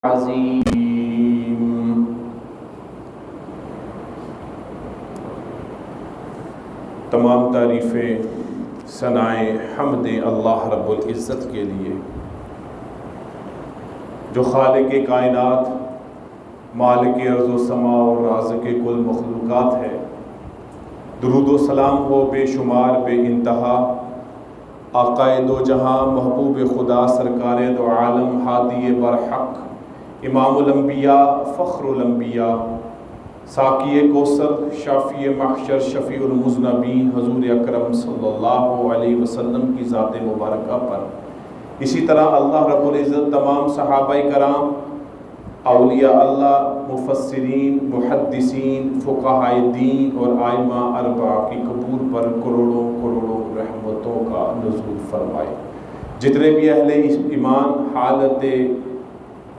عظیم۔ تمام تعریفیں ثنائے حمد اللہ رب العزت کے لیے جو خالق کائنات، مالک ارض و سما اور رازق کل مخلوقات ہے۔ درود و سلام ہو بے شمار بے انتہا آقائے دو جہاں، محبوب خدا سرکار دو عالم، ہادی برحق، امام الانبیاء فخر الانبیاء، ساقی کوثر، شافی محشر، شفیع المذنبین، حضور اکرم صلی اللہ علیہ وسلم کی ذات مبارکہ پر، اسی طرح اللہ رب العزت تمام صحابہ کرام، اولیاء اللہ، مفسرین، محدثین، فقہاء دین اور ائمہ اربعہ کی قبور پر کروڑوں کروڑوں رحمتوں کا نزول فرمائے۔ جتنے بھی اہل ایمان حالت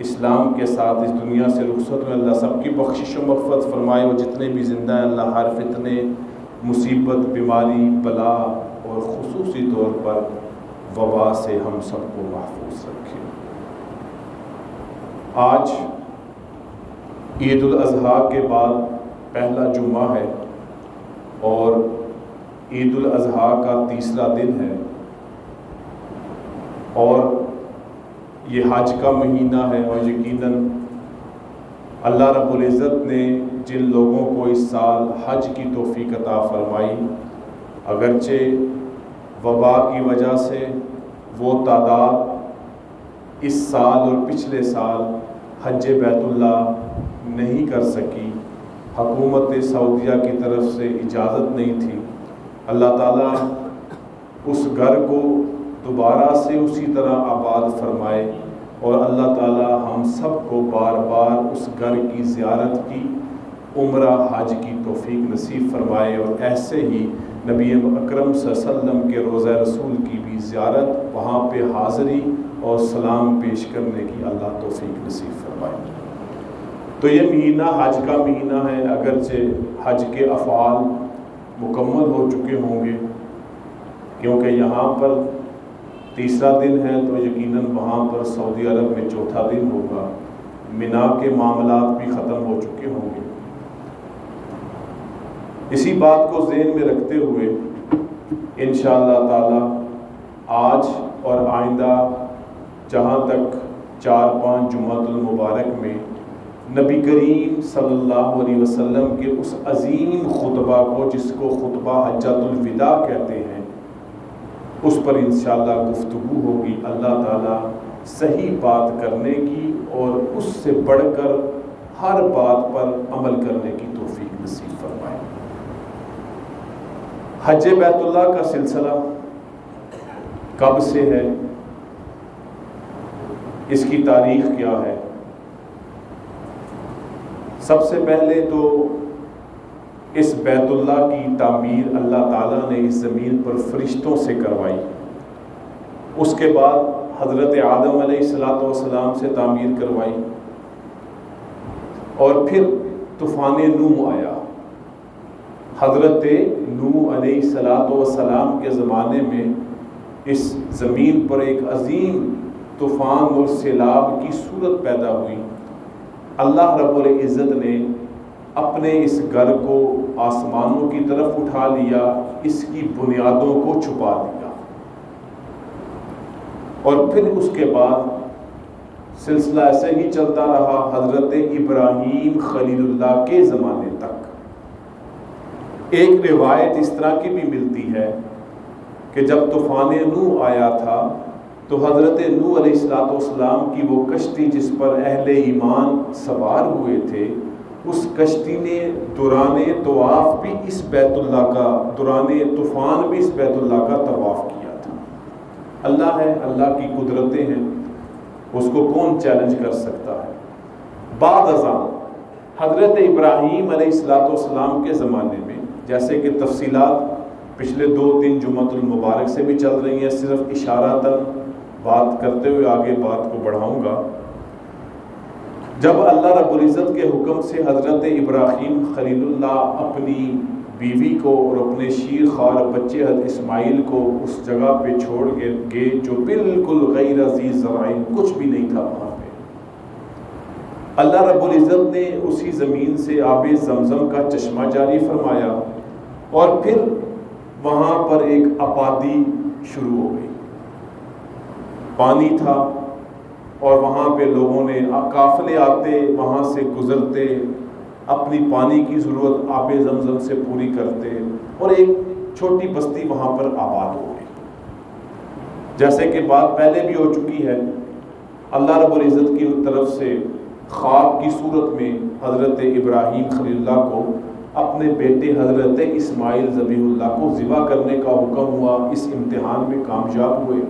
اسلام کے ساتھ اس دنیا سے رخصت میں، اللہ سب کی بخشش و مغفرت فرمائے، اور جتنے بھی زندہ ہیں اللہ ہر فتنے، مصیبت، بیماری، بلا اور خصوصی طور پر وبا سے ہم سب کو محفوظ رکھے۔ آج عید الاضحیٰ کے بعد پہلا جمعہ ہے اور عید الاضحیٰ کا تیسرا دن ہے، اور یہ حج کا مہینہ ہے، اور یقیناً اللہ رب العزت نے جن لوگوں کو اس سال حج کی توفیق عطا فرمائی، اگرچہ وبا کی وجہ سے وہ تعداد اس سال اور پچھلے سال حج بیت اللہ نہیں کر سکی، حکومت سعودیہ کی طرف سے اجازت نہیں تھی۔ اللہ تعالیٰ اس گھر کو دوبارہ سے اسی طرح آباد فرمائے، اور اللہ تعالیٰ ہم سب کو بار بار اس گھر کی زیارت کی، عمرہ حج کی توفیق نصیب فرمائے، اور ایسے ہی نبی اکرم صلی اللہ علیہ وسلم کے روضہ رسول کی بھی زیارت، وہاں پہ حاضری اور سلام پیش کرنے کی اللہ توفیق نصیب فرمائے۔ تو یہ مہینہ حج کا مہینہ ہے، اگرچہ حج کے افعال مکمل ہو چکے ہوں گے، کیونکہ یہاں پر تیسرا دن ہے تو یقیناً وہاں پر سعودی عرب میں چوتھا دن ہوگا، منا کے معاملات بھی ختم ہو چکے ہوں گے۔ اسی بات کو ذہن میں رکھتے ہوئے انشاءاللہ تعالی آج اور آئندہ جہاں تک 4-5 جمعۃ المبارک میں نبی کریم صلی اللہ علیہ وسلم کے اس عظیم خطبہ کو، جس کو خطبہ حجۃ الوداع کہتے ہیں، اس پر انشاءاللہ گفتگو ہوگی، اللہ تعالیٰ صحیح بات کرنے کی اور اس سے بڑھ کر ہر بات پر عمل کرنے کی توفیق نصیب فرمائے۔ حج بیت اللہ کا سلسلہ کب سے ہے، اس کی تاریخ کیا ہے؟ سب سے پہلے تو اس بیت اللہ کی تعمیر اللہ تعالیٰ نے اس زمین پر فرشتوں سے کروائی، اس کے بعد حضرت آدم علیہ السلام سے تعمیر کروائی، اور پھر طوفان نوح آیا۔ حضرت نوح علیہ السلام کے زمانے میں اس زمین پر ایک عظیم طوفان اور سیلاب کی صورت پیدا ہوئی۔ اللہ رب العزت نے اپنے اس گھر کو آسمانوں کی طرف اٹھا لیا، اس کی بنیادوں کو چھپا دیا، اور پھر اس کے بعد سلسلہ ایسے ہی چلتا رہا حضرت ابراہیم خلیل اللہ کے زمانے تک۔ ایک روایت اس طرح کی بھی ملتی ہے کہ جب طوفان نوح آیا تھا تو حضرت نوح علیہ السلام کی وہ کشتی جس پر اہل ایمان سوار ہوئے تھے، اس کشتی نے دوران طواف بھی اس بیت اللہ کا، دوران طوفان بھی اس بیت اللہ کا طواف کیا تھا۔ اللہ ہے، اللہ کی قدرتیں ہیں، اس کو کون چیلنج کر سکتا ہے۔ بعد ازاں حضرت ابراہیم علیہ السلام کے زمانے میں، جیسے کہ تفصیلات پچھلے 2-3 جمعۃ المبارک سے بھی چل رہی ہیں، صرف اشاراتاً بات کرتے ہوئے آگے بات کو بڑھاؤں گا۔ جب اللہ رب العزت کے حکم سے حضرت ابراہیم خلیل اللہ اپنی بیوی کو اور اپنے شیر خوار بچے اسماعیل کو اس جگہ پہ چھوڑ گئے جو بالکل غیر ذی زرعین، کچھ بھی نہیں تھا وہاں پہ، اللہ رب العزت نے اسی زمین سے آب زمزم کا چشمہ جاری فرمایا اور پھر وہاں پر ایک آبادی شروع ہو گئی. پانی تھا اور وہاں پہ لوگوں نے قافلے آتے وہاں سے گزرتے اپنی پانی کی ضرورت آب زمزم سے پوری کرتے اور ایک چھوٹی بستی وہاں پر آباد ہو گئی. جیسے کہ بات پہلے بھی ہو چکی ہے، اللہ رب العزت کی طرف سے خواب کی صورت میں حضرت ابراہیم خلیل اللہ کو اپنے بیٹے حضرت اسماعیل ذبیح اللہ کو ذبح کرنے کا حکم ہوا. اس امتحان میں کامیاب ہوئے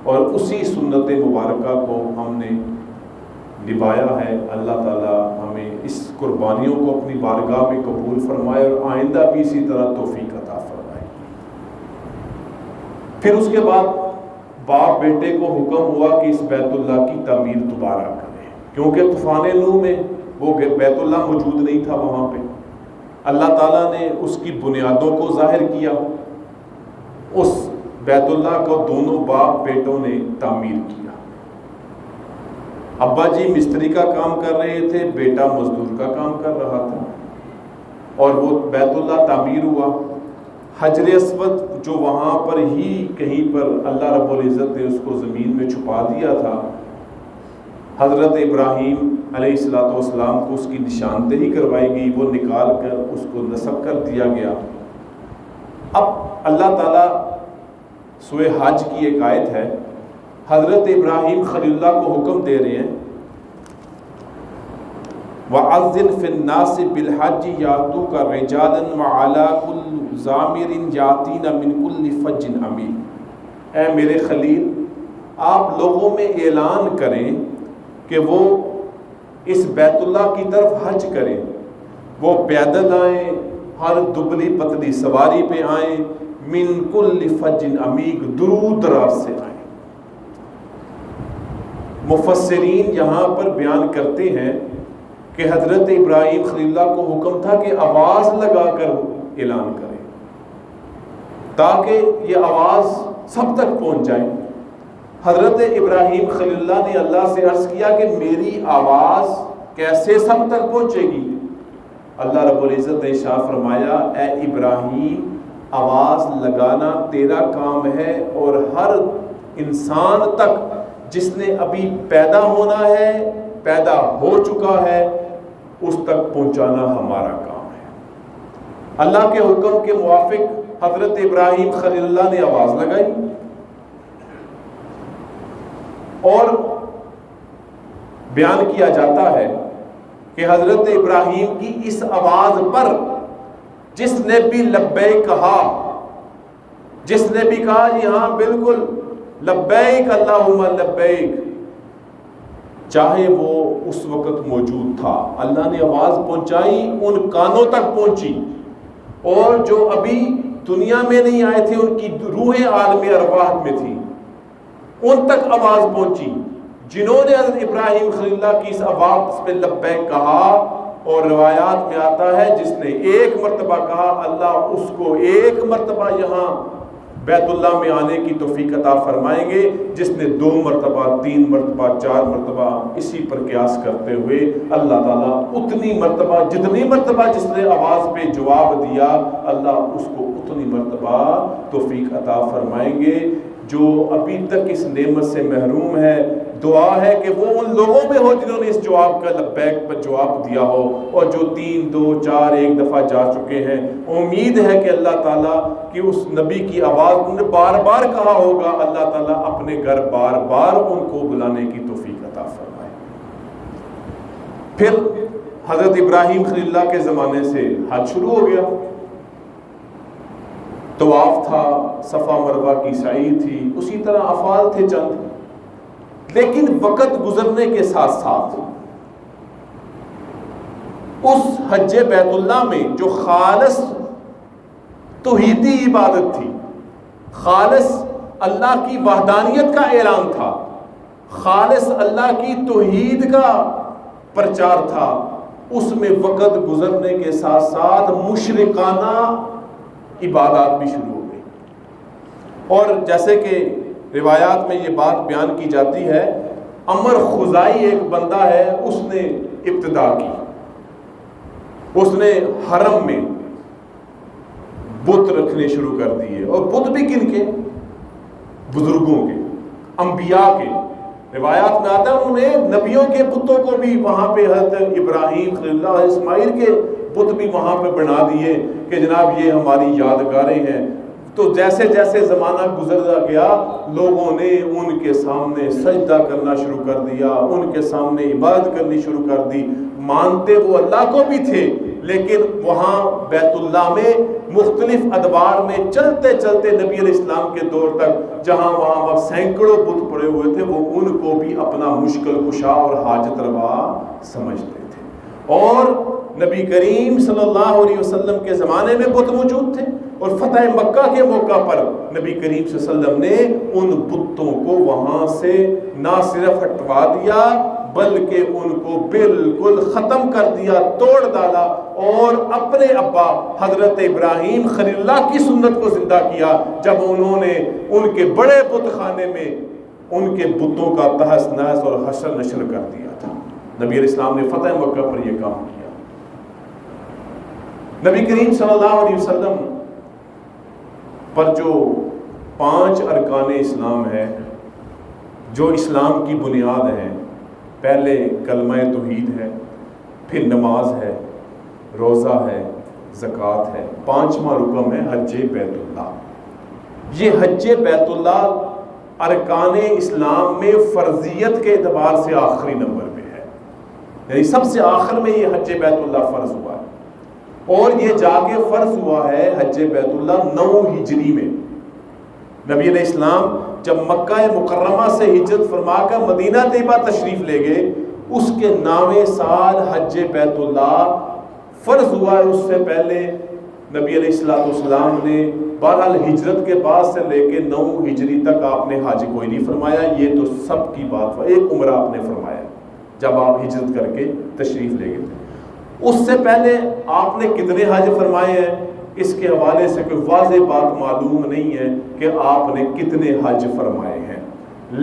اور اسی سنت مبارکہ کو ہم نے نبھایا ہے. اللہ تعالی ہمیں اس قربانیوں کو اپنی بارگاہ میں قبول فرمائے اور آئندہ بھی اسی طرح توفیق عطا فرمائے. پھر اس کے بعد باپ بیٹے کو حکم ہوا کہ اس بیت اللہ کی تعمیر دوبارہ کریں، کیونکہ طوفان نوح میں وہ بیت اللہ موجود نہیں تھا. وہاں پہ اللہ تعالیٰ نے اس کی بنیادوں کو ظاہر کیا. اس بیت اللہ کو دونوں باپ بیٹوں نے تعمیر کیا. ابا جی مستری کا کام کر رہے تھے، بیٹا مزدور کا کام کر رہا تھا اور وہ بیت اللہ تعمیر ہوا. حجر اسود جو وہاں پر ہی کہیں پر اللہ رب العزت نے اس کو زمین میں چھپا دیا تھا، حضرت ابراہیم علیہ السلام کو اس کی نشاندہی کروائی گئی، وہ نکال کر اس کو نصب کر دیا گیا. اب اللہ تعالیٰ سورہ حج کی ایک آیت ہے، حضرت ابراہیم خلیل اللہ کو حکم دے رہے ہیں وَأَذِّنْ فِي النَّاسِ بِالْحَجِّ يَأْتُوكَ رِجَالًا وَعَلَىٰ كُلِّ ضَامِرٍ يَأْتِينَ مِنْ كُلِّ فَجٍّ عَمِيقٍ. اے میرے خلیل، آپ لوگوں میں اعلان کریں کہ وہ اس بیت اللہ کی طرف حج کریں، وہ پیدل آئیں، ہر دبلی پتلی سواری پہ آئیں، من کل فج عمیق، دور دراز سے آئیں. مفسرین یہاں پر بیان کرتے ہیں کہ حضرت ابراہیم خلیل اللہ کو حکم تھا کہ آواز لگا کر اعلان کریں تاکہ یہ آواز سب تک پہنچ جائے. حضرت ابراہیم خلیل اللہ نے اللہ سے عرض کیا کہ میری آواز کیسے سب تک پہنچے گی؟ اللہ رب العزت نے ارشاد فرمایا، اے ابراہیم، آواز لگانا تیرا کام ہے اور ہر انسان تک جس نے ابھی پیدا ہونا ہے، پیدا ہو چکا ہے، اس تک پہنچانا ہمارا کام ہے. اللہ کے حکم کے موافق حضرت ابراہیم خلیل اللہ نے آواز لگائی اور بیان کیا جاتا ہے کہ حضرت ابراہیم کی اس آواز پر جس نے بھی لبیک کہا، جس نے بھی کہا جی ہاں بالکل لبیک اللہم لبیک، چاہے وہ اس وقت موجود تھا، اللہ نے آواز پہنچائی، ان کانوں تک پہنچی، اور جو ابھی دنیا میں نہیں آئے تھے ان کی روحیں عالم ارواح میں تھی، ان تک آواز پہنچی. جنہوں نے حضرت ابراہیم خلیل اللہ کی اس آواز پہ لبیک کہا، اور روایات میں آتا ہے جس نے ایک مرتبہ کہا اللہ اس کو ایک مرتبہ یہاں بیت اللہ میں آنے کی توفیق عطا فرمائیں گے، جس نے 2 مرتبہ 3 مرتبہ 4 مرتبہ اسی پر قیاس کرتے ہوئے اللہ تعالیٰ اتنی مرتبہ جتنی مرتبہ جس نے آواز پہ جواب دیا اللہ اس کو اتنی مرتبہ توفیق عطا فرمائیں گے. جو ابھی تک اس نعمت سے محروم ہے، دعا ہے کہ وہ ان لوگوں میں ہو جنہوں نے اس جواب کا لبیک پر جواب دیا ہو، اور جو 3 2 4 ایک دفعہ جا چکے ہیں امید ہے کہ اللہ تعالیٰ کی اس نبی کی آواز انہوں نے بار بار کہا ہوگا، اللہ تعالیٰ اپنے گھر بار بار ان کو بلانے کی توفیق عطا فرمائے. پھر حضرت ابراہیم خلیل اللہ کے زمانے سے حج شروع ہو گیا، طواف تھا، صفا مروہ کی سعی تھی، اسی طرح افعال تھے چند. لیکن وقت گزرنے کے ساتھ ساتھ اس حج بیت اللہ میں جو خالص توحیدی عبادت تھی، خالص اللہ کی وحدانیت کا اعلان تھا، خالص اللہ کی توحید کا پرچار تھا، اس میں وقت گزرنے کے ساتھ ساتھ مشرکانہ عبادات بھی شروع ہو گئی. اور جیسے کہ روایات میں یہ بات بیان کی جاتی ہے، عمر خزائی ایک بندہ ہے، اس نے ابتدا کی، اس نے حرم میں بت رکھنے شروع کر دیے، اور بت بھی کن کے؟ بزرگوں کے، انبیاء کے۔ روایات میں آتا ہے انہوں نے نبیوں کے بتوں کو بھی وہاں پہ حضرت ابراہیم خلیل اللہ اسماعیل کے بت بھی وہاں پہ بنا دیے کہ جناب یہ ہماری یادگاریں ہیں۔ تو جیسے جیسے زمانہ گزرتا گیا لوگوں نے ان کے سامنے سجدہ کرنا شروع کر دیا، ان کے سامنے عبادت کرنی شروع کر دی۔ مانتے وہ اللہ کو بھی تھے، لیکن وہاں بیت اللہ میں مختلف ادوار میں چلتے چلتے نبی علیہ السلام کے دور تک جہاں وہاں سینکڑوں بت پڑے ہوئے تھے، وہ ان کو بھی اپنا مشکل کشا اور حاجت روا سمجھتے تھے۔ اور نبی کریم صلی اللہ علیہ وسلم کے زمانے میں بت موجود تھے، اور فتح مکہ کے موقع پر نبی کریم صلی اللہ علیہ وسلم نے ان بتوں کو وہاں سے نہ صرف ہٹوا دیا بلکہ ان کو بالکل ختم کر دیا، توڑ ڈالا، اور اپنے ابا حضرت ابراہیم خلیل اللہ کی سنت کو زندہ کیا جب انہوں نے ان کے بڑے بت خانے میں ان کے بتوں کا تہس نہس اور حشر نشر کر دیا تھا۔ نبی علیہ السلام نے فتح مکہ پر یہ کام کیا۔ نبی کریم صلی اللہ علیہ وسلم پر جو 5 ارکان اسلام ہے، جو اسلام کی بنیاد ہے، پہلے کلمہ توحید ہے، پھر نماز ہے، روزہ ہے، زکوٰۃ ہے، 5واں رکن ہے حج بیت اللہ۔ یہ حج بیت اللہ ارکان اسلام میں فرضیت کے اعتبار سے آخری نمبر پہ ہے، یعنی سب سے آخر میں یہ حج بیت اللہ فرض ہوا ہے، اور یہ جا کے فرض ہوا ہے حج بیت اللہ 9 ہجری میں۔ نبی علیہ السلام جب مکہ مکرمہ سے ہجرت فرما کر مدینہ طیبہ تشریف لے گئے، اس کے 9ویں سال حج بیت اللہ فرض ہوا ہے۔ اس سے پہلے نبی علیہ السلام نے بہرحال ہجرت کے بعد سے لے کے 9 ہجری تک آپ نے حج کوئی نہیں فرمایا، یہ تو سب کی بات، ایک عمرہ آپ نے فرمایا جب آپ ہجرت کر کے تشریف لے گئے تھے۔ اس سے پہلے آپ نے کتنے حج فرمائے ہیں اس کے حوالے سے کوئی واضح بات معلوم نہیں ہے کہ آپ نے کتنے حج فرمائے ہیں،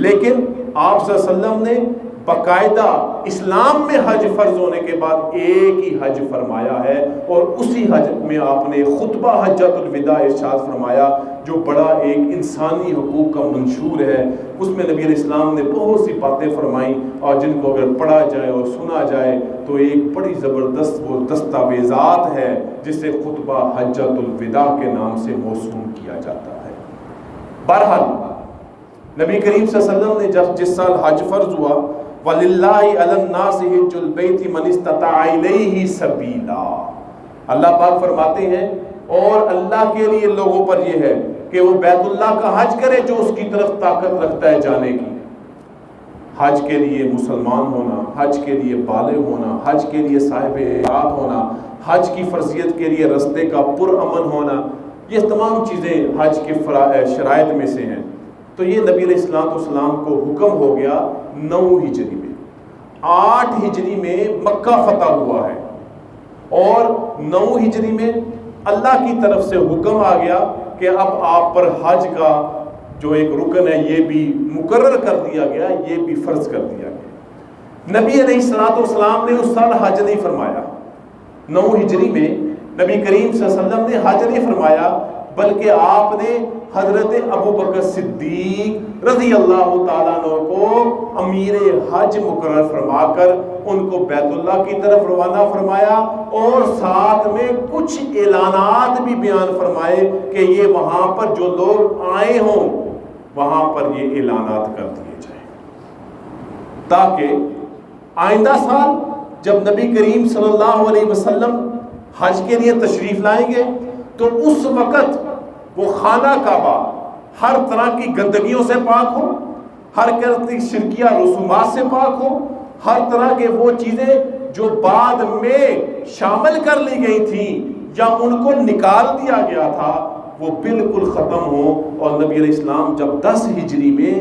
لیکن آپ صلی اللہ علیہ وسلم نے باقاعدہ اسلام میں حج فرض ہونے کے بعد ایک ہی حج فرمایا ہے، اور اسی حج میں آپ نے خطبہ حجۃ الوداع ارشاد فرمایا جو بڑا ایک انسانی حقوق کا منشور ہے۔ اس میں نبی علیہ السلام نے بہت سی باتیں فرمائیں، اور جن کو اگر پڑھا جائے اور سنا جائے تو ایک بڑی زبردست وہ دستاویزات ہے جسے خطبہ حجۃ الوداع کے نام سے موسوم کیا جاتا ہے۔ بہرحال نبی کریم صلی اللہ علیہ وسلم نے جس سال حج فرض ہوا، وَلِلَّهِ عَلَى النَّاسِ حِجُّ الْبَيْتِ مَنِ اسْتَطَاعَ إِلَيْهِ سَبِيلًا، اللہ پاک فرماتے ہیں اور اللہ کے لیے لوگوں پر یہ ہے کہ وہ بیت اللہ کا حج کرے جو اس کی طرف طاقت رکھتا ہے جانے کی۔ حج کے لیے مسلمان ہونا، حج کے لیے بالغ ہونا، حج کے لیے صاحب اطاعت ہونا، حج کی فرضیت کے لیے رستے کا پرامن ہونا، یہ تمام چیزیں حج کے شرائط میں سے ہیں۔ تو یہ نبی علیہ السلام کو حکم ہو گیا 9 ہجری میں۔ 8 ہجری میں مکہ فتح ہوا ہے، اور 9 ہجری میں اللہ کی طرف سے حکم آ گیا کہ اب آپ پر حج کا جو ایک رکن ہے یہ بھی مقرر کر دیا گیا، یہ بھی فرض کر دیا گیا۔ نبی علیہ السلام نے اس سال حج نہیں فرمایا۔ 9 ہجری میں نبی کریم صلی اللہ علیہ وسلم نے حج نہیں فرمایا، بلکہ آپ نے حضرت ابو بکر صدیق رضی اللہ تعالیٰ عنہ کو امیر حج مقرر فرما کر ان کو بیت اللہ کی طرف روانہ فرمایا، اور ساتھ میں کچھ اعلانات بھی بیان فرمائے کہ یہ وہاں پر جو لوگ آئے ہوں وہاں پر یہ اعلانات کر دیے جائیں، تاکہ آئندہ سال جب نبی کریم صلی اللہ علیہ وسلم حج کے لیے تشریف لائیں گے تو اس وقت وہ خانہ کعبہ ہر طرح کی گندگیوں سے پاک ہو، ہر طرح کی شرکیہ رسومات سے پاک ہو، ہر طرح کے وہ چیزیں جو بعد میں شامل کر لی گئی تھیں یا ان کو نکال دیا گیا تھا وہ بالکل ختم ہو، اور نبی علیہ السلام جب 10 ہجری میں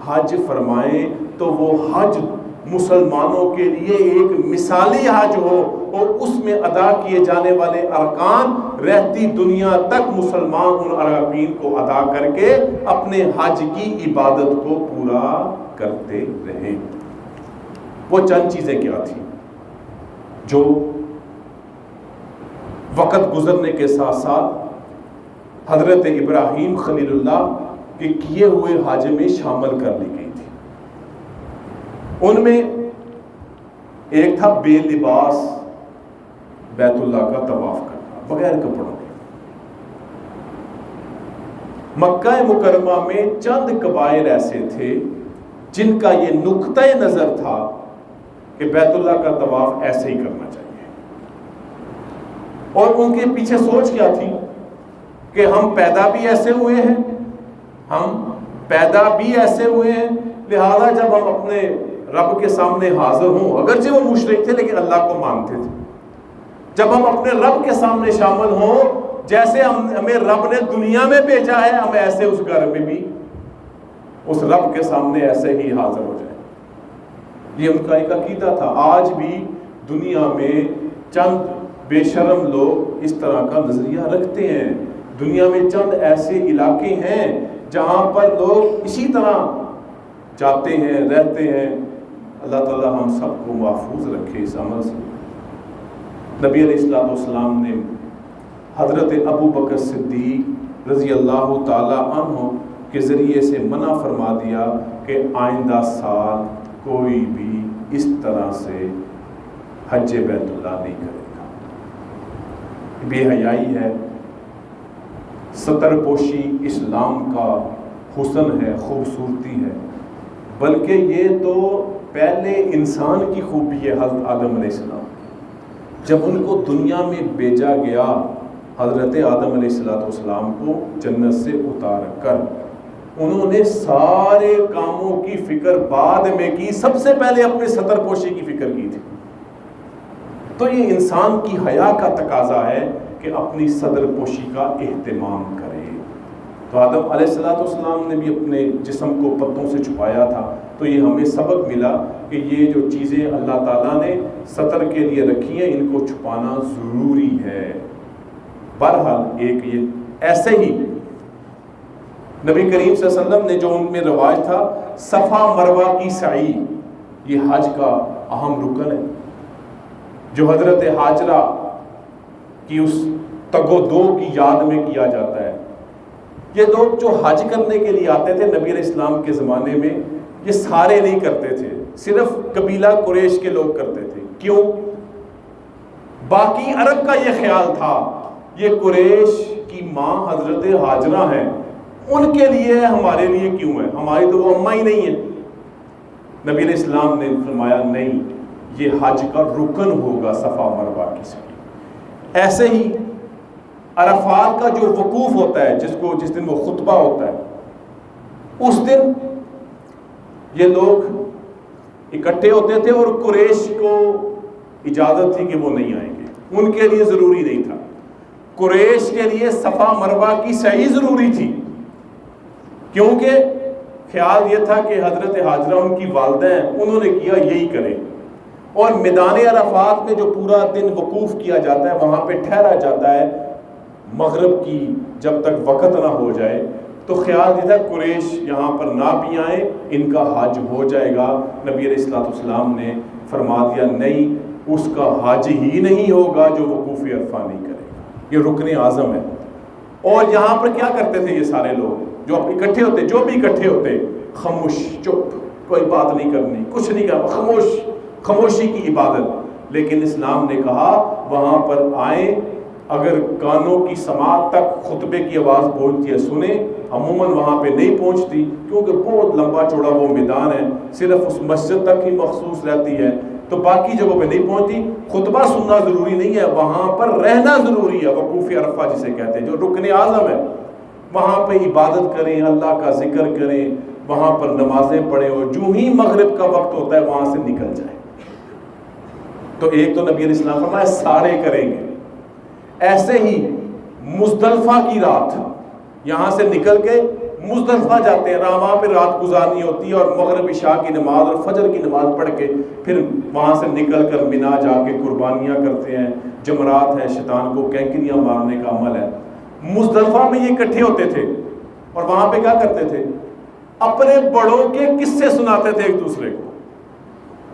حج فرمائیں تو وہ حج مسلمانوں کے لیے ایک مثالی حج ہو، اور اس میں ادا کیے جانے والے ارکان رہتی دنیا تک مسلمان ان ارکان کو ادا کر کے اپنے حج کی عبادت کو پورا کرتے رہیں۔ وہ چند چیزیں کیا تھیں جو وقت گزرنے کے ساتھ ساتھ حضرت ابراہیم خلیل اللہ کے کیے ہوئے حج میں شامل کر لی گئی تھی؟ ان میں ایک تھا بے لباس بیت اللہ کا طواف کرنا بغیر کپڑوں کے۔ مکہ مکرمہ میں چند قبائل ایسے تھے جن کا یہ نقطہ نظر تھا کہ بیت اللہ کا طواف ایسے ہی کرنا چاہیے، اور ان کے پیچھے سوچ کیا تھی کہ ہم پیدا بھی ایسے ہوئے ہیں، لہذا جب ہم اپنے رب کے سامنے حاضر ہوں، اگرچہ وہ مشرک تھے لیکن اللہ کو مانتے تھے، جب ہم اپنے رب کے سامنے شامل ہوں، جیسے ہمیں رب نے دنیا میں بھیجا ہے، ہم ایسے اس گھر میں بھی اس رب کے سامنے ایسے ہی حاضر ہو جائیں۔ یہ ان کا ایک عقیدہ تھا۔ آج بھی دنیا میں چند بے شرم لوگ اس طرح کا نظریہ رکھتے ہیں۔ دنیا میں چند ایسے علاقے ہیں جہاں پر لوگ اسی طرح جاتے ہیں، رہتے ہیں۔ اللہ تعالیٰ ہم سب کو محفوظ رکھے اس عمل سے۔ نبی علیہ السلام نے حضرت ابو بکر صدیق رضی اللہ تعالیٰ عنہ کے ذریعے سے منع فرما دیا کہ آئندہ سال کوئی بھی اس طرح سے حج بیت اللہ نہیں کرے گا۔ بے حیائی ہے، ستر پوشی اسلام کا حسن ہے، خوبصورتی ہے، بلکہ یہ تو پہلے انسان کی خوبی ہے۔ حضرت آدم علیہ السلام جب ان کو دنیا میں بھیجا گیا، حضرت آدم علیہ السلام کو جنت سے اتار کر انہوں نے سارے کاموں کی فکر بعد میں کی، سب سے پہلے اپنے ستر پوشی کی فکر کی تھی۔ تو یہ انسان کی حیا کا تقاضا ہے کہ اپنی صدر پوشی کا اہتمام کرے۔ تو آدم علیہ السلام نے بھی اپنے جسم کو پتوں سے چھپایا تھا، تو یہ ہمیں سبق ملا کہ یہ جو چیزیں اللہ تعالیٰ نے ستر کے لیے رکھی ہیں، ان کو چھپانا ضروری ہے۔ بہرحال ایک یہ ایسے ہی نبی کریم صلی اللہ علیہ وسلم نے جو ان میں رواج تھا، صفا مروہ کی سعی، یہ حج کا اہم رکن ہے، جو حضرت ہاجرہ کی اس تگ و دو کی یاد میں کیا جاتا ہے۔ یہ لوگ جو حج کرنے کے لیے آتے تھے نبی علیہ السلام کے زمانے میں، یہ سارے نہیں کرتے تھے، صرف قبیلہ قریش کے لوگ کرتے تھے۔ کیوں؟ باقی عرب کا یہ خیال تھا یہ قریش کی ماں حضرت ہاجرہ ہیں، ان کے لیے ہمارے لیے کیوں ہے، ہماری تو وہ اماں ہی نہیں ہے۔ نبی علیہ السلام نے فرمایا نہیں، یہ حج کا رکن ہوگا صفا مروہ کی سعی۔ ایسے ہی عرفات کا جو وقوف ہوتا ہے، جس دن وہ خطبہ ہوتا ہے، اس دن یہ لوگ اکٹھے ہوتے تھے، اور قریش کو اجازت تھی کہ وہ نہیں آئیں گے، ان کے لیے ضروری نہیں تھا۔ قریش کے لیے صفا مروہ کی سعی ضروری تھی، کیونکہ خیال یہ تھا کہ حضرت ہاجرہ ان کی والدہ ہیں، انہوں نے کیا یہی کریں۔ اور میدان عرفات میں جو پورا دن وقوف کیا جاتا ہے، وہاں پہ ٹھہرا جاتا ہے مغرب کی جب تک وقت نہ ہو جائے، تو خیال یہ تھا قریش یہاں پر نہ بھی آئیں، ان کا حج ہو جائے گا۔ نبی علیہ السلام نے فرما دیا نہیں، اس کا حج ہی نہیں ہوگا جو وقوف عرفہ نہیں کرے گا، یہ رکن اعظم ہے۔ اور یہاں پر کیا کرتے تھے یہ سارے لوگ جو اکٹھے ہوتے، جو بھی اکٹھے ہوتے، خاموش، چپ، کوئی بات نہیں کرنی، کچھ نہیں کرنا، خاموشی کی عبادت۔ لیکن اسلام نے کہا وہاں پر آئیں، اگر کانوں کی سماعت تک خطبے کی آواز پہنچتی ہے سنیں، عموماً وہاں پہ نہیں پہنچتی کیونکہ بہت لمبا چوڑا وہ میدان ہے، صرف اس مسجد تک ہی مخصوص رہتی ہے، تو باقی جگہوں پہ نہیں پہنچتی۔ خطبہ سننا ضروری نہیں ہے، وہاں پر رہنا ضروری ہے، وقوف عرفہ جسے کہتے ہیں، جو رکن اعظم ہے۔ وہاں پہ عبادت کریں، اللہ کا ذکر کریں، وہاں پر نمازیں پڑھیں، اور جو ہی مغرب کا وقت ہوتا ہے وہاں سے نکل جائیں۔ تو ایک تو نبی علیہ السلام فرمایا سارے کریں گے۔ ایسے ہی مزدلفہ کی رات، یہاں سے نکل کے مزدلفہ جاتے ہیں، وہاں پہ رات گزارنی ہوتی ہے، اور مغرب عشاء کی نماز اور فجر کی نماز پڑھ کے پھر وہاں سے نکل کر مینا جا کے قربانیاں کرتے ہیں، جمرات ہے، شیطان کو کینکریاں مارنے کا عمل ہے۔ مزدلفہ میں یہ اکٹھے ہوتے تھے، اور وہاں پہ کیا کرتے تھے؟ اپنے بڑوں کے قصے سناتے تھے ایک دوسرے کو۔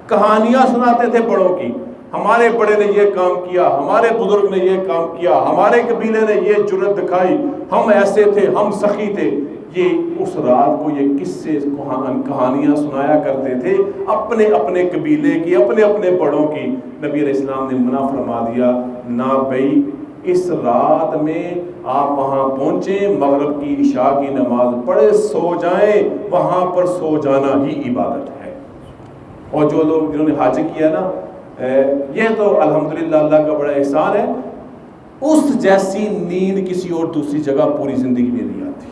کہانیاں سناتے تھے بڑوں کی، ہمارے بڑے نے یہ کام کیا، ہمارے بزرگ نے یہ کام کیا، ہمارے قبیلے نے یہ جرأت دکھائی، ہم ایسے تھے، ہم سخی تھے۔ یہ اس رات کو یہ قصے کہانیاں سنایا کرتے تھے اپنے اپنے قبیلے کی، اپنے اپنے بڑوں کی۔ نبی علیہ السلام نے منع فرما دیا، نہ بھائی اس رات میں آپ وہاں پہنچیں، مغرب کی عشاء کی نماز پڑھے سو جائیں، وہاں پر سو جانا ہی عبادت ہے۔ اور جو لوگ جنہوں نے حج کیا نا، یہ تو الحمدللہ اللہ کا بڑا احسان ہے، اس جیسی نیند کسی اور دوسری جگہ پوری زندگی میں نہیں آتی۔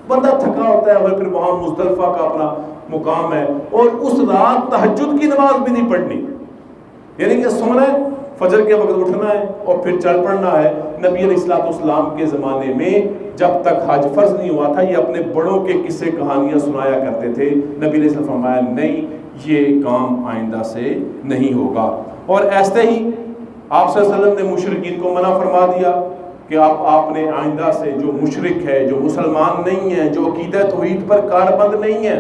بندہ تھکا ہوتا ہے اور پھر وہاں مزدلفہ کا اپنا مقام ہے، اور اس رات تہجد کی نماز بھی نہیں پڑھنی، یعنی کہ سونا ہے، فجر کے وقت اٹھنا ہے اور پھر چل پڑنا ہے۔ نبی علیہ السلام کے زمانے میں جب تک حج فرض نہیں ہوا تھا، یہ اپنے بڑوں کے قصے کہانیاں سنایا کرتے تھے۔ نبی علیہ السلام فرمایا نہیں، یہ کام آئندہ سے نہیں ہوگا۔ اور ایسے ہی آپ صلی اللہ علیہ وسلم نے مشرکین کو منع فرما دیا کہ آپ نے آئندہ سے جو مشرک ہے، جو مسلمان نہیں ہے، جو عقیدہ توحید پر کاربند نہیں ہے،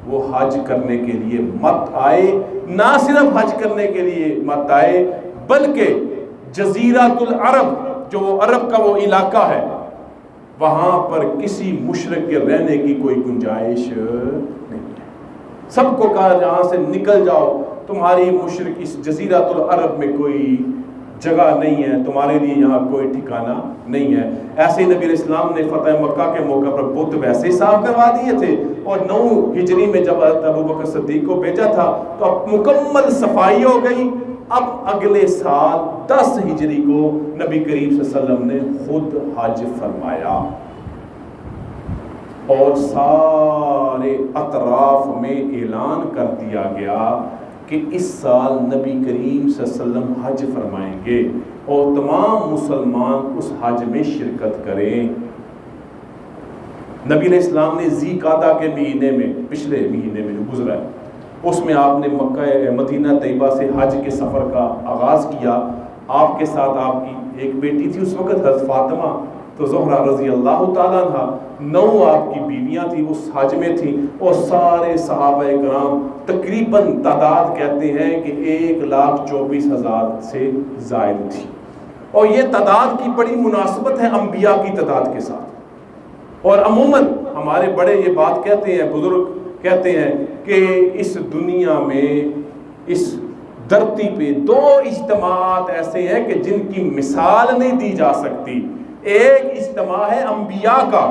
وہ حج کرنے کے لیے مت آئے۔ نہ صرف حج کرنے کے لیے مت آئے، بلکہ جزیرۃ العرب، جو وہ عرب کا وہ علاقہ ہے، وہاں پر کسی مشرک کے رہنے کی کوئی گنجائش نہیں ہے۔ سب کو کہا جہاں سے نکل جاؤ، تمہاری مشرک اس جزیرۃ العرب میں کوئی جگہ نہیں ہے، تمہارے لیے یہاں کوئی ٹھکانہ نہیں ہے۔ ایسے ہی نبی علیہ السلام نے فتح مکہ کے موقع پر بت ویسے ہی صاف کروا دیے تھے، اور 9 ہجری میں جب ابوبکر صدیق کو بھیجا تھا تو اب مکمل صفائی ہو گئی۔ اب اگلے سال 10 ہجری کو نبی کریم صلی اللہ علیہ وسلم نے خود حج فرمایا، اور سارے اطراف میں اعلان کر دیا گیا کہ اس سال نبی کریم صلی اللہ علیہ وسلم حج فرمائیں گے، اور تمام مسلمان اس حج میں شرکت کریں۔ نبی علیہ السلام نے ذی قعدہ کے مہینے میں، پچھلے مہینے میں جو گزرا ہے، اس میں آپ نے مکہ مدینہ طیبہ سے حج کے سفر کا آغاز کیا۔ آپ کے ساتھ آپ کی ایک بیٹی تھی اس وقت، حضرت فاطمہ تو زہرا رضی اللہ تعالیٰ عنہ، 9 آپ کی بیویاں تھیں اس حج میں تھیں، اور سارے صحابہ کرام تقریباً تعداد کہتے ہیں کہ 1,24,000 سے زائد تھی۔ اور یہ تعداد کی بڑی مناسبت ہے انبیاء کی تعداد کے ساتھ۔ اور عموماً ہمارے بڑے یہ بات کہتے ہیں، بزرگ کہتے ہیں کہ اس دنیا میں، اس دھرتی پہ 2 اجتماعات ایسے ہیں کہ جن کی مثال نہیں دی جا سکتی۔ ایک اجتماع ہے انبیاء کا،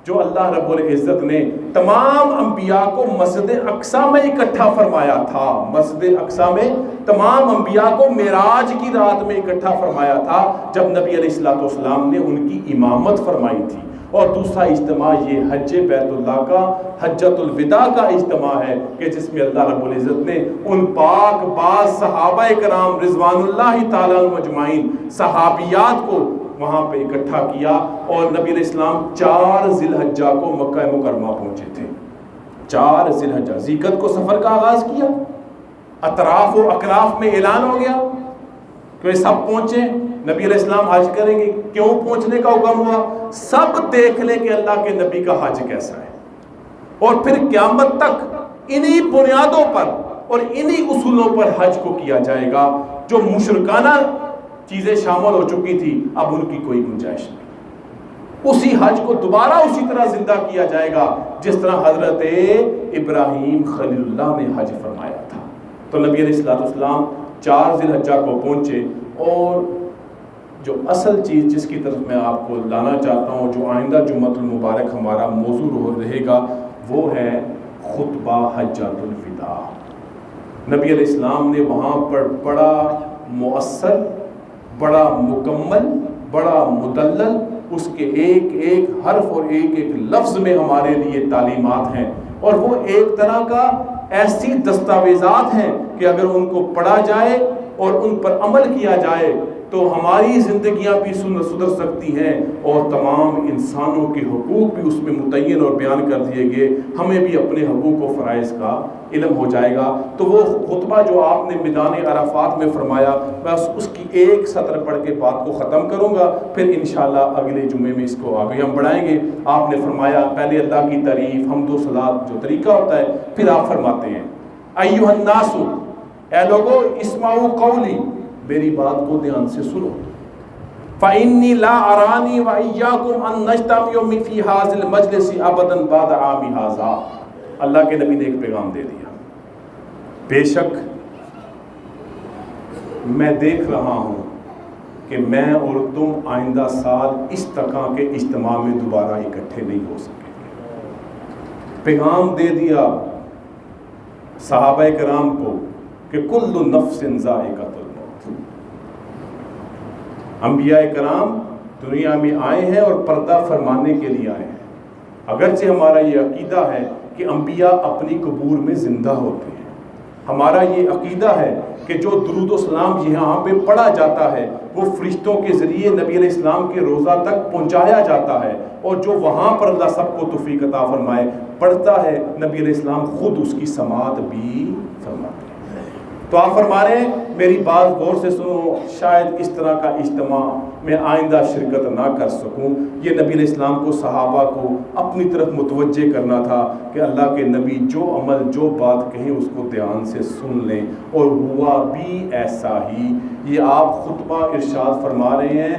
جو اللہ رب العزت نے تمام انبیاء کو مسجد اقصیٰ میں اکٹھا فرمایا تھا۔ مسجد اقصیٰ میں تمام انبیاء کو معراج کی رات میں اکٹھا فرمایا تھا، جب نبی علیہ السلام نے ان کی امامت فرمائی تھی۔ اور دوسرا اجتماع یہ حج بیت اللہ کا، حجۃ الوداع کا اجتماع ہے، کہ جس میں اللہ رب العزت نے ان پاک باز صحابہ کرام رضوان اللہ تعالیٰ عنہم اجمعین، صحابیات کو وہاں پہ اکٹھا کیا، اور نبی علیہ السلام 4 ذی الحجہ کو مکہ مکرمہ پہنچے تھے۔ 4 ذی الحجہ، ذی القعدہ کو سفر کا آغاز کیا، اطراف و اکراف میں اعلان ہو گیا کہ سب پہنچے، نبی علیہ السلام حج کریں گے۔ کیوں پہنچنے کا حکم ہوا؟ سب دیکھ لیں کہ اللہ کے نبی کا حج کیسا ہے، اور پھر قیامت تک انہی بنیادوں پر اور انہی اصولوں پر حج کو کیا جائے گا۔ جو مشرکانہ چیزیں شامل ہو چکی تھی، اب ان کی کوئی گنجائش نہیں۔ اسی حج کو دوبارہ اسی طرح زندہ کیا جائے گا جس طرح حضرت ابراہیم خلیل اللہ نے حج فرمایا تھا۔ تو نبی علیہ السلام 4 ذی الحجہ کو پہنچے، اور جو اصل چیز جس کی طرف میں آپ کو لانا چاہتا ہوں، جو آئندہ جمعۃ المبارک ہمارا موضوع رہے گا، وہ ہے خطبہ حجۃ الوداع۔ نبی علیہ السلام نے وہاں پر بڑا مؤثر، بڑا مکمل، بڑا مدلل، اس کے ایک ایک حرف اور ایک ایک لفظ میں ہمارے لیے تعلیمات ہیں، اور وہ ایک طرح کا ایسی دستاویزات ہیں کہ اگر ان کو پڑھا جائے اور ان پر عمل کیا جائے تو ہماری زندگیاں بھی سدھر سکتی ہیں، اور تمام انسانوں کے حقوق بھی اس میں متعین اور بیان کر دیے گئے، ہمیں بھی اپنے حقوق و فرائض کا علم ہو جائے گا۔ تو وہ خطبہ جو آپ نے میدان عرفات میں فرمایا، بس اس کی ایک سطر پڑھ کے بات کو ختم کروں گا، پھر انشاءاللہ اگلے جمعے میں اس کو آگے ہم بڑھائیں گے۔ آپ نے فرمایا پہلے اللہ کی تعریف، حمد و صلات جو طریقہ ہوتا ہے، پھر آپ فرماتے ہیں ایھا الناس اے لوگو اسمعوا قولی، میری بات کو دھیان سے سنو، فإنی لا ارانی وإیاکم ان نجتمع فی ھذا المجلس ابدا بعد عام ھذا۔ اللہ کے نبی نے ایک پیغام دے دیا، بے شک میں دیکھ رہا ہوں کہ میں اور تم آئندہ سال اس طرح کے اجتماع میں دوبارہ اکٹھے نہیں ہو سکیں گے۔ پیغام دے دیا صحابہ کرام کو کہ کل نفس ذائقۃ الموت۔ انبیاء کرام دنیا میں آئے ہیں اور پردہ فرمانے کے لیے آئے ہیں۔ اگرچہ ہمارا یہ عقیدہ ہے کہ انبیاء اپنی قبور میں زندہ ہوتے ہیں، ہمارا یہ عقیدہ ہے کہ جو درود و سلام یہاں پہ پڑھا جاتا ہے وہ فرشتوں کے ذریعے نبی علیہ السلام کے روضہ تک پہنچایا جاتا ہے، اور جو وہاں پر اللہ سب کو توفیق عطا فرمائے پڑھتا ہے، نبی علیہ السلام خود اس کی سماعت بھی فرماتے ہیں۔ تو آپ فرما رہے ہیں میری بات غور سے سنو، شاید اس طرح کا اجتماع میں آئندہ شرکت نہ کر سکوں۔ یہ نبی علیہ السلام کو، صحابہ کو اپنی طرف متوجہ کرنا تھا کہ اللہ کے نبی جو عمل جو بات کہیں اس کو دھیان سے سن لیں، اور ہوا بھی ایسا ہی۔ یہ آپ خطبہ ارشاد فرما رہے ہیں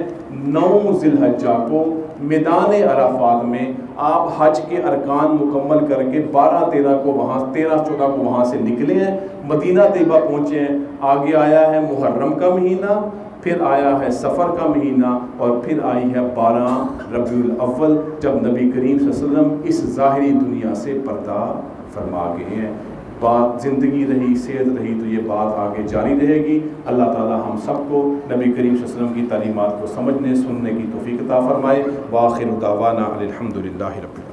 9 ذی الحجہ کو میدان عرفات میں، آپ حج کے ارکان مکمل کر کے 12-13 کو وہاں 13-14 کو وہاں سے نکلے ہیں، مدینہ طیبہ پہنچے ہیں۔ آگے آیا ہے محرم کا مہینہ، پھر آیا ہے سفر کا مہینہ، اور پھر آئی ہے 12 ربیع الاول، جب نبی کریم صلی اللہ علیہ وسلم اس ظاہری دنیا سے پردہ فرما گئے ہیں۔ بات زندگی رہی، صحت رہی تو یہ بات آگے جاری رہے گی۔ اللہ تعالی ہم سب کو نبی کریم صلی اللہ علیہ وسلم کی تعلیمات کو سمجھنے سننے کی توفیق عطا فرمائے۔ وآخر دعوانا الحمد للہ رب العالمین۔